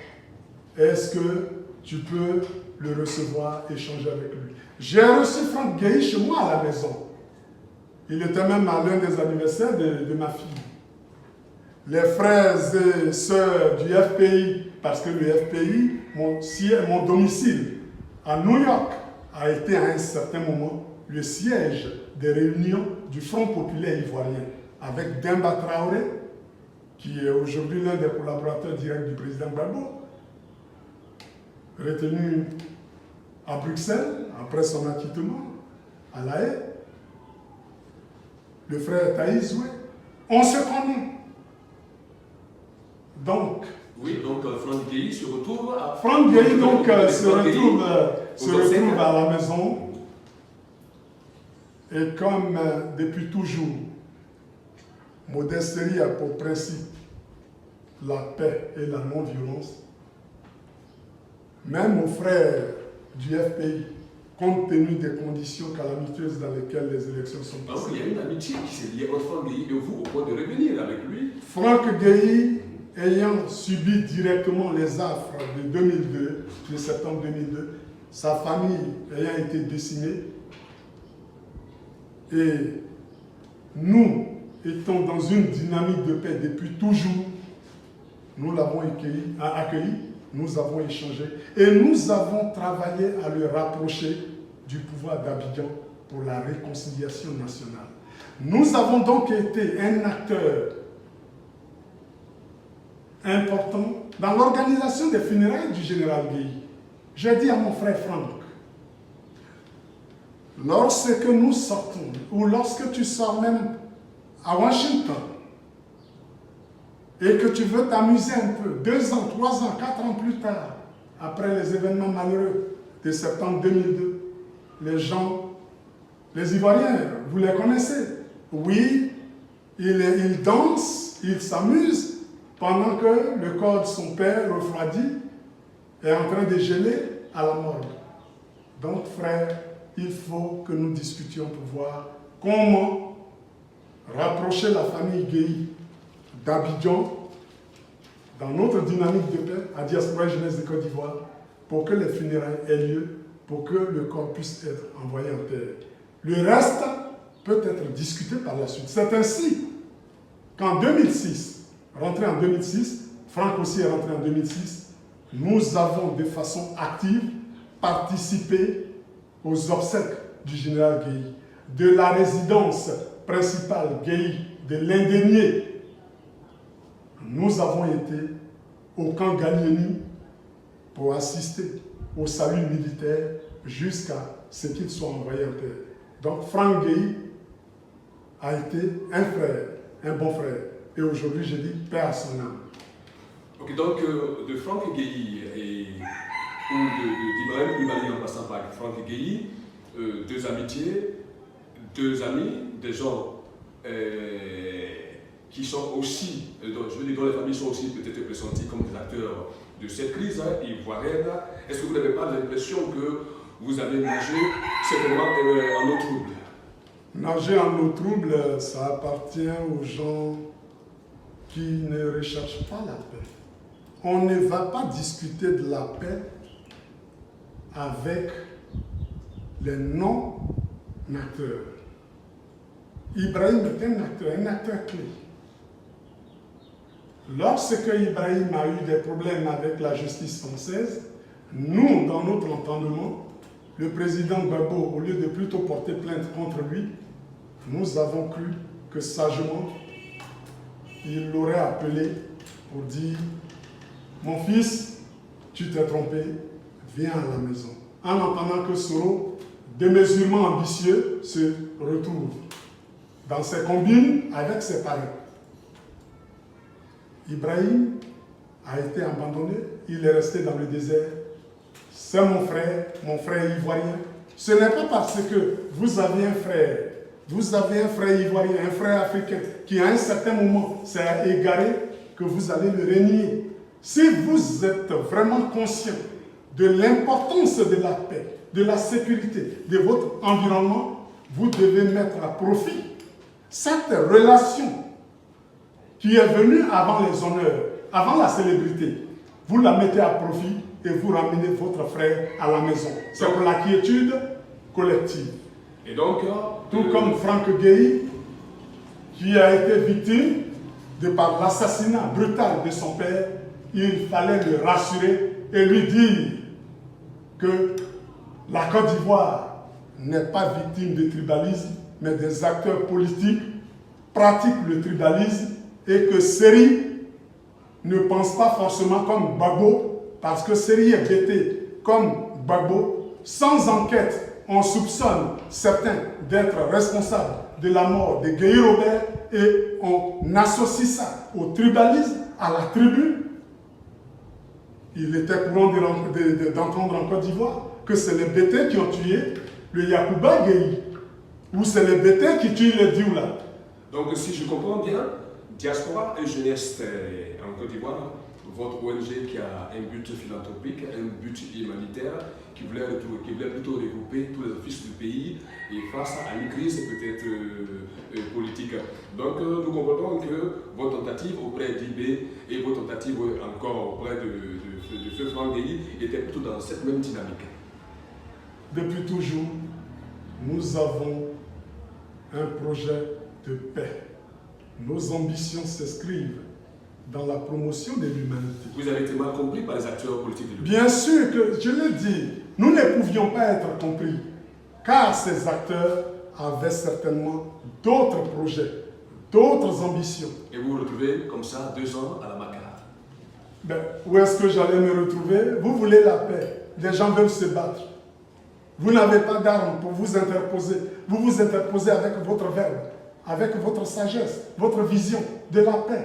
[SPEAKER 2] Est-ce que tu peux le recevoir, échanger avec lui? J'ai reçu Franck Gueye chez moi à la maison. Il était même à l'un des anniversaires de ma fille. Les frères et sœurs du FPI, parce que le FPI, mon domicile à New York, a été à un certain moment le siège des réunions du Front populaire ivoirien, avec Demba Traoré, qui est aujourd'hui l'un des collaborateurs directs du président Gbagbo, retenu à Bruxelles, après son acquittement, à La Haye, le frère Taïzoué. On se connaît. Donc,
[SPEAKER 1] oui, donc Franck Gueye se retrouve à...
[SPEAKER 2] Franck Gueye donc se retrouve à la maison. Et comme depuis toujours, Modesterie a pour principe la paix et la non-violence, même aux frères du FPI, compte tenu des conditions calamiteuses dans lesquelles les élections sont passées.
[SPEAKER 1] Donc il y a une amitié qui s'est liée entre Franck Gueye et vous au point de revenir avec lui.
[SPEAKER 2] Franck Gueye, ayant subi directement les affres de 2002, de septembre 2002, sa famille ayant été décimée, et nous étant dans une dynamique de paix depuis toujours, nous l'avons accueilli, nous avons échangé et nous avons travaillé à le rapprocher du pouvoir d'Abidjan pour la réconciliation nationale. Nous avons donc été un acteur important dans l'organisation des funérailles du général Gueye. J'ai dit à mon frère Franck, lorsque nous sortons, ou lorsque tu sors même à Washington, et que tu veux t'amuser un peu, 2 ans, 3 ans, 4 ans plus tard, après les événements malheureux de septembre 2002, les gens, les Ivoiriens, vous les connaissez. Oui, ils dansent, ils s'amusent, pendant que le corps de son père, refroidi, est en train de geler à la morgue. Donc, frère, il faut que nous discutions pour voir comment rapprocher la famille Gueye d'Abidjan dans notre dynamique de paix à Diaspora Jeunesse de Côte d'Ivoire pour que les funérailles aient lieu, pour que le corps puisse être envoyé en terre. Le reste peut être discuté par la suite. C'est ainsi qu'en 2006, rentré en 2006, Franck aussi est rentré en 2006, nous avons de façon active participé aux obsèques du général Gueye, de la résidence principale Gueye, de l'Indénié. Nous avons été au camp Gallieni pour assister au salut militaire jusqu'à ce qu'il soit envoyé en terre. Donc Franck Gueye a été un frère, un bon frère. Et aujourd'hui, je dis paix à son âme.
[SPEAKER 1] Ok, donc de Franck Gueye ou d'Ibrahim Koulibaly en passant par Franck Gueye, 2 amitiés, 2 amis, des gens qui sont aussi, dont les familles sont aussi peut-être pressenties comme des acteurs de cette crise ivoirienne. Est-ce que vous n'avez pas l'impression que vous avez nagé certainement en eau trouble?
[SPEAKER 2] Nager en eau trouble, ça appartient aux gens qui ne recherchent pas la paix. On ne va pas discuter de la paix avec les non-acteurs. Ibrahim est un acteur clé. Lorsque Ibrahim a eu des problèmes avec la justice française, nous, dans notre entendement, le président Gbagbo, au lieu de plutôt porter plainte contre lui, nous avons cru que sagement, il l'aurait appelé pour dire « Mon fils, tu t'es trompé, viens à la maison. » En entendant que Soro, démesurément ambitieux, se retrouve dans ses combines avec ses parents. Ibrahim a été abandonné, il est resté dans le désert. C'est mon frère ivoirien. Ce n'est pas parce que vous avez un frère ivoirien, un frère africain, qui à un certain moment s'est égaré, que vous allez le renier. Si vous êtes vraiment conscient de l'importance de la paix, de la sécurité, de votre environnement, vous devez mettre à profit cette relation qui est venue avant les honneurs, avant la célébrité. Vous la mettez à profit et vous ramenez votre frère à la maison. C'est pour la quiétude collective.
[SPEAKER 1] Et donc,
[SPEAKER 2] tout comme Franck Gueye, qui a été victime de par l'assassinat brutal de son père, il fallait le rassurer et lui dire que la Côte d'Ivoire n'est pas victime de tribalisme, mais des acteurs politiques pratiquent le tribalisme et que Seri ne pense pas forcément comme Gbagbo, parce que Seri est bêté comme Gbagbo. Sans enquête, on soupçonne certains d'être responsables de la mort de Gueye Robert et on associe ça au tribalisme, à la tribu. Il était courant d'entendre en Côte d'Ivoire que c'est les Bétés qui ont tué le Yacouba Gueye, ou c'est les Bétés qui tuent les Dioula.
[SPEAKER 1] Donc, si je comprends bien, Diaspora et Jeunesse en Côte d'Ivoire, votre ONG qui a un but philanthropique, un but humanitaire, qui voulait plutôt regrouper tous les offices du pays et face à une crise peut-être politique. Donc nous comprenons que votre tentative auprès d'IB et votre tentative encore auprès de Feu Franck Gueye étaient plutôt dans cette même dynamique.
[SPEAKER 2] Depuis toujours, nous avons un projet de paix. Nos ambitions s'inscrivent dans la promotion de l'humanité.
[SPEAKER 1] Vous avez été mal compris par les acteurs politiques de l'Union.
[SPEAKER 2] Bien sûr que, je l'ai dit, nous ne pouvions pas être compris, car ces acteurs avaient certainement d'autres projets, d'autres ambitions.
[SPEAKER 1] Et vous vous retrouvez comme ça 2 ans à la Macar.
[SPEAKER 2] Ben, où est-ce que j'allais me retrouver? Vous voulez la paix, les gens veulent se battre. Vous n'avez pas d'armes pour vous interposer. Vous vous interposez avec votre verbe, avec votre sagesse, votre vision de la paix.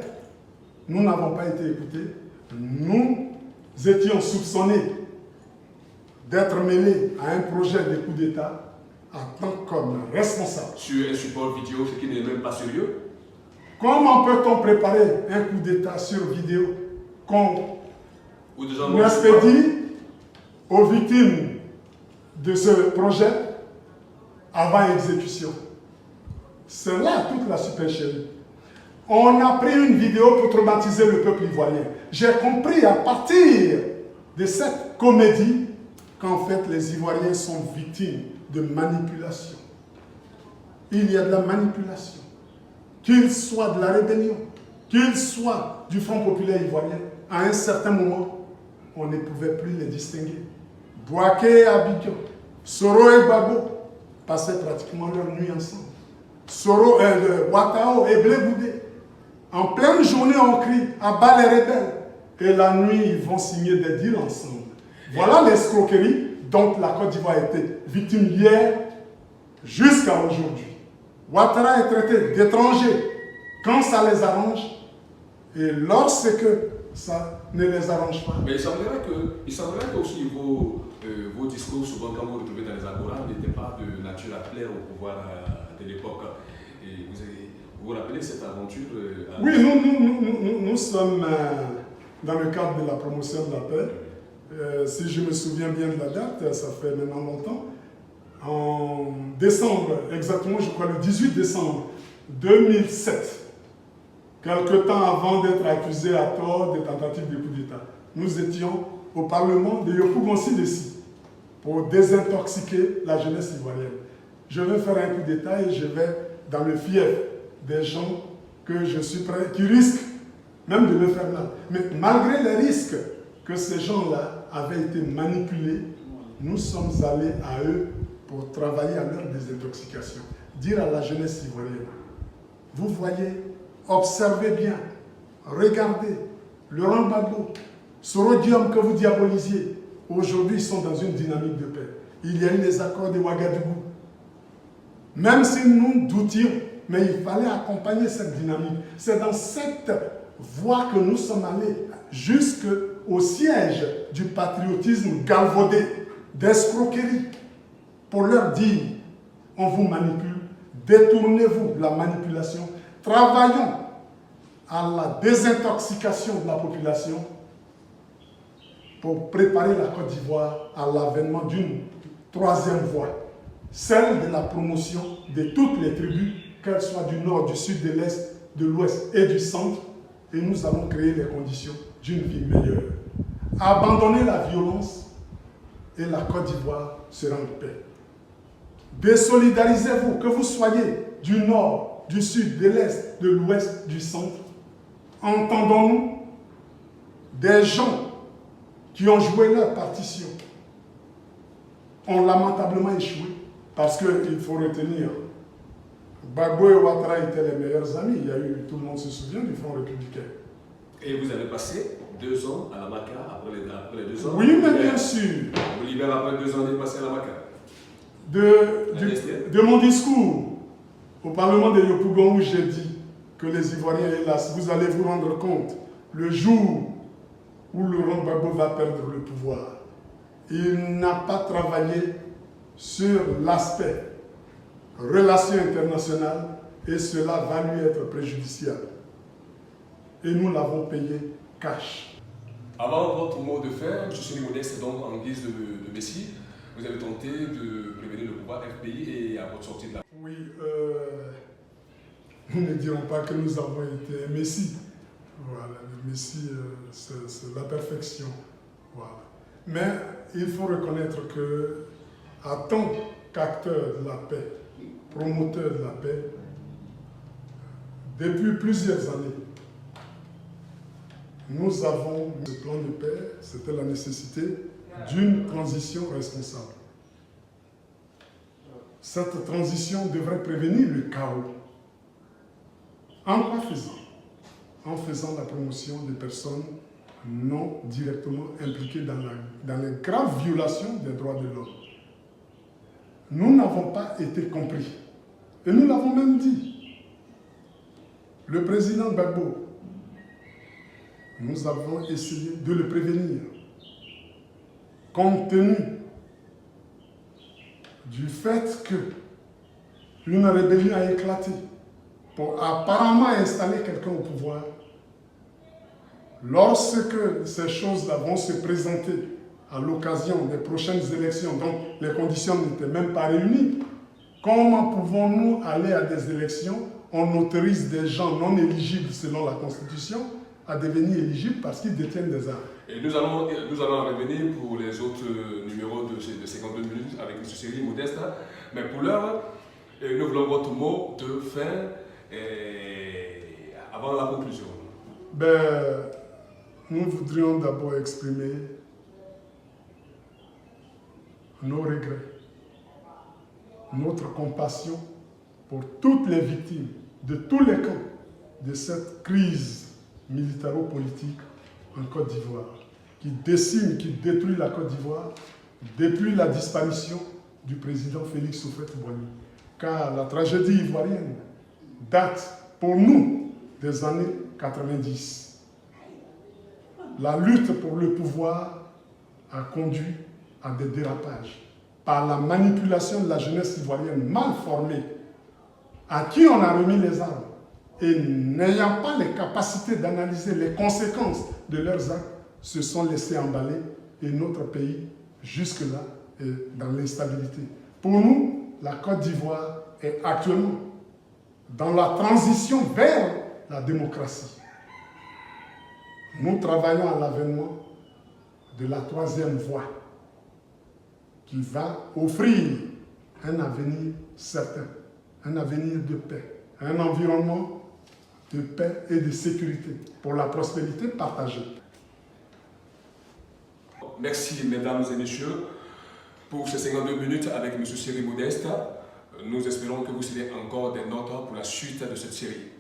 [SPEAKER 2] Nous n'avons pas été écoutés. Nous étions soupçonnés d'être mêlés à un projet de coup d'État en tant comme responsable.
[SPEAKER 1] Sur un support vidéo, ce qui n'est même pas sérieux.
[SPEAKER 2] Comment peut-on préparer un coup d'État sur vidéo qu'on expédie aux victimes de ce projet avant exécution? C'est là toute la supercherie. On a pris une vidéo pour traumatiser le peuple ivoirien. J'ai compris à partir de cette comédie qu'en fait les Ivoiriens sont victimes de manipulation. Il y a de la manipulation. Qu'il soit de la rébellion, qu'il soit du Front populaire ivoirien, à un certain moment, on ne pouvait plus les distinguer. Bouaké et Abidjan, Soro et Gbagbo passaient pratiquement leur nuit ensemble. Ouattao et Blé Boudé. En pleine journée, on crie « à bas les rebelles ». Et la nuit, ils vont signer des deals ensemble. Voilà l'escroquerie dont la Côte d'Ivoire a été victime hier jusqu'à aujourd'hui. Ouattara est traité d'étranger quand ça les arrange et lorsque ça ne les arrange pas.
[SPEAKER 1] Mais il semblerait que aussi vos discours, souvent quand vous vous retrouvez dans les agora, n'étaient pas de nature à plaire au pouvoir de l'époque. Et vous vous rappelez cette aventure
[SPEAKER 2] Oui, nous sommes dans le cadre de la promotion de la paix. Si je me souviens bien de la date, ça fait maintenant longtemps. En décembre, exactement, je crois le 18 décembre 2007, quelque temps avant d'être accusés à tort de tentative de coup d'État, nous étions au Parlement de Yopougon-Sidessi pour désintoxiquer la jeunesse ivoirienne. Je vais faire un coup d'État et je vais dans le fief des gens que je suis prêt, qui risquent même de me faire mal. Mais malgré les risques que ces gens-là avaient été manipulés, nous sommes allés à eux pour travailler à leur désintoxication. Dire à la jeunesse ivoirienne, vous voyez, observez bien, regardez, Laurent Gbagbo, Soro Guillaume que vous diabolisiez, aujourd'hui ils sont dans une dynamique de paix. Il y a eu les accords de Ouagadougou. Même si nous doutions, mais il fallait accompagner cette dynamique. C'est dans cette voie que nous sommes allés jusqu'au siège du patriotisme galvaudé, d'escroquerie, pour leur dire, on vous manipule, détournez-vous de la manipulation, travaillons à la désintoxication de la population pour préparer la Côte d'Ivoire à l'avènement d'une troisième voie, celle de la promotion de toutes les tribus, qu'elles soient du nord, du sud, de l'est, de l'ouest et du centre, et nous allons créer les conditions d'une vie meilleure. Abandonnez la violence et la Côte d'Ivoire sera en paix. Désolidarisez-vous, que vous soyez du nord, du sud, de l'est, de l'ouest, du centre. Entendons-nous, des gens qui ont joué leur partition ont lamentablement échoué parce qu'il faut retenir, Gbagbo et Ouattara étaient les meilleurs amis. Il y a eu, tout le monde se souvient du Front républicain.
[SPEAKER 1] Et vous avez passé 2 ans à la Maca après les 2 ans.
[SPEAKER 2] Oui, mais bien sûr.
[SPEAKER 1] Vous libérez après 2 ans de passer à la Maca.
[SPEAKER 2] De mon discours au Parlement de Yopougon où j'ai dit que les Ivoiriens, hélas, vous allez vous rendre compte, le jour où Laurent Gbagbo va perdre le pouvoir, il n'a pas travaillé sur l'aspect relations internationales et cela va lui être préjudiciable. Et nous l'avons payé cash.
[SPEAKER 1] Avant votre mot de fin, M. Chéri Modeste, donc en guise de Messie, vous avez tenté de prévenir le pouvoir FPI et à votre sortie de la...
[SPEAKER 2] Oui, nous ne dirons pas que nous avons été Messie. Voilà, le Messie, c'est la perfection. Voilà. Mais il faut reconnaître que, en tant qu'acteur de la paix, promoteur de la paix, depuis plusieurs années, nous avons ce plan de paix, c'était la nécessité d'une transition responsable. Cette transition devrait prévenir le chaos. En quoi faisant? En faisant la promotion des personnes non directement impliquées dans les graves violations des droits de l'homme. Nous n'avons pas été compris. Et nous l'avons même dit. Le président Gbagbo, nous avons essayé de le prévenir. Compte tenu du fait qu'une rébellion a éclaté pour apparemment installer quelqu'un au pouvoir, lorsque ces choses-là vont se présenter à l'occasion des prochaines élections, donc les conditions n'étaient même pas réunies, comment pouvons-nous aller à des élections? On autorise des gens non éligibles selon la Constitution à devenir éligibles parce qu'ils détiennent des armes.
[SPEAKER 1] Et nous allons revenir pour les autres numéros de 52 minutes avec M. Chéri Modeste. Mais pour l'heure, nous voulons votre mot de fin avant la conclusion.
[SPEAKER 2] Nous voudrions d'abord exprimer nos regrets, notre compassion pour toutes les victimes de tous les camps de cette crise militaro-politique en Côte d'Ivoire, qui décime, qui détruit la Côte d'Ivoire depuis la disparition du président Félix Houphouët-Boigny. Car la tragédie ivoirienne date pour nous des années 90. La lutte pour le pouvoir a conduit à des dérapages par la manipulation de la jeunesse ivoirienne mal formée, à qui on a remis les armes, et n'ayant pas les capacités d'analyser les conséquences de leurs actes, se sont laissés emballer et notre pays, jusque-là, est dans l'instabilité. Pour nous, la Côte d'Ivoire est actuellement dans la transition vers la démocratie. Nous travaillons à l'avènement de la troisième voie qui va offrir un avenir certain un avenir de paix, un environnement de paix et de sécurité pour la prospérité partagée.
[SPEAKER 1] Merci, mesdames et messieurs, pour ces 52 minutes avec M. Thierry Modeste. Nous espérons que vous serez encore des nôtres pour la suite de cette série.